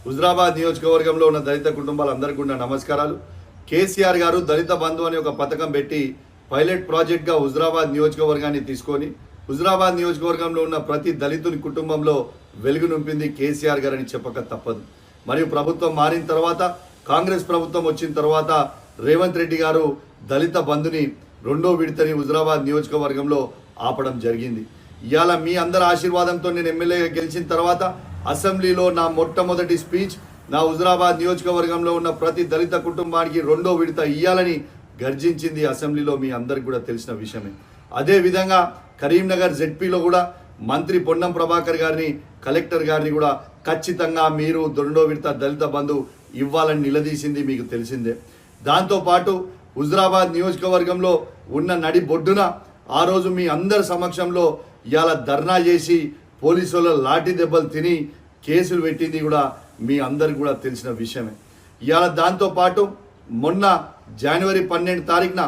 హుజరాబాద్ నియోజకవర్గంలో ఉన్న దళిత కుటుంబాలందరికీ కూడా నమస్కారాలు. కేసీఆర్ గారు దళిత బంధు అనే ఒక పథకం పెట్టి పైలట్ ప్రాజెక్ట్గా హుజరాబాద్ నియోజకవర్గాన్ని తీసుకొని హుజరాబాద్ నియోజకవర్గంలో ఉన్న ప్రతి దళితుని కుటుంబంలో వెలుగు నింపింది కేసీఆర్ గారని చెప్పక తప్పదు. మరియు ప్రభుత్వం మారిన తర్వాత, కాంగ్రెస్ ప్రభుత్వం వచ్చిన తర్వాత రేవంత్ రెడ్డి గారు దళిత బంధుని రెండో విడతని హుజరాబాద్ నియోజకవర్గంలో ఆపడం జరిగింది. ఇవాళ మీ అందరి ఆశీర్వాదంతో నేను ఎమ్మెల్యేగా గెలిచిన తర్వాత అసెంబ్లీలో నా మొట్టమొదటి స్పీచ్ నా హుజరాబాద్ నియోజకవర్గంలో ఉన్న ప్రతి దళిత కుటుంబానికి రెండో విడత ఇయ్యాలని గర్జించింది అసెంబ్లీలో మీ అందరికి కూడా తెలిసిన విషయమే. అదేవిధంగా కరీంనగర్ జెడ్పీలో కూడా మంత్రి పొన్నం ప్రభాకర్ గారిని, కలెక్టర్ గారిని కూడా ఖచ్చితంగా మీరు రెండో విడత దళిత బంధు ఇవ్వాలని నిలదీసింది మీకు తెలిసిందే. దాంతోపాటు హుజరాబాద్ నియోజకవర్గంలో ఉన్న నడి బొడ్డున ఆ రోజు మీ అందరి సమక్షంలో ఇవాళ ధర్నా చేసి పోలీసుల లాఠీ దెబ్బలు తిని కేసులు పెట్టింది కూడా మీ అందరికి కూడా తెలిసిన విషయమే. ఇవాళ దాంతోపాటు మొన్న జనవరి 12 తారీఖున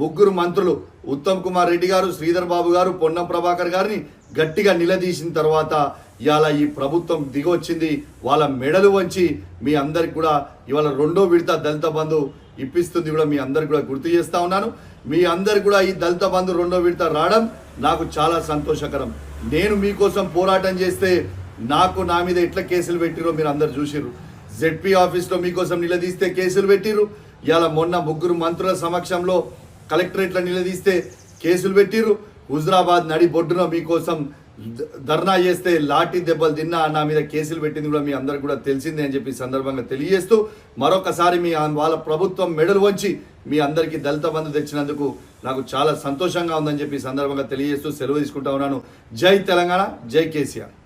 ముగ్గురు మంత్రులు ఉత్తమ్ కుమార్ రెడ్డి గారు, శ్రీధర్ బాబు గారు, పొన్నం ప్రభాకర్ గారిని గట్టిగా నిలదీసిన తర్వాత ఇవాళ ఈ ప్రభుత్వం దిగొచ్చింది. వాళ్ళ మెడలు వంచి మీ అందరికి కూడా ఇవాళ రెండో విడత దళిత బంధు ఇప్పిస్తుంది కూడా మీ అందరికి కూడా గుర్తు చేస్తా ఉన్నాను. మీ అందరికి కూడా ఈ దళిత బంధు రెండో విడత రావడం నాకు చాలా సంతోషకరం. నేను మీకోసం పోరాటం చేస్తే నా మీద ఎట్లా కేసులు పెట్టిరో మీరు అందరు చూసిర్రు. జెడ్పీ ఆఫీస్లో మీకోసం నిలదీస్తే కేసులు పెట్టిర్రు. ఇలా మొన్న ముగ్గురు మంత్రుల సమక్షంలో కలెక్టరేట్లో నిలదీస్తే కేసులు పెట్టిర్రు. హుజరాబాద్ నడి బొడ్డున మీకోసం ధర్నా చేస్తే లాఠీ దెబ్బలు తిన్నా నా మీద కేసులు పెట్టింది కూడా మీ అందరికి కూడా తెలిసిందే అని చెప్పి సందర్భంగా తెలియజేస్తూ మరొకసారి మీ వాళ్ళ ప్రభుత్వం మెడలు వంచి మీ అందరికీ దళిత బంధు తెచ్చినందుకు నాకు చాలా సంతోషంగా ఉందని చెప్పి సందర్భంగా తెలియజేస్తూ సెలవు తీసుకుంటా ఉన్నాను. జై తెలంగాణ, జై కేసీఆర్.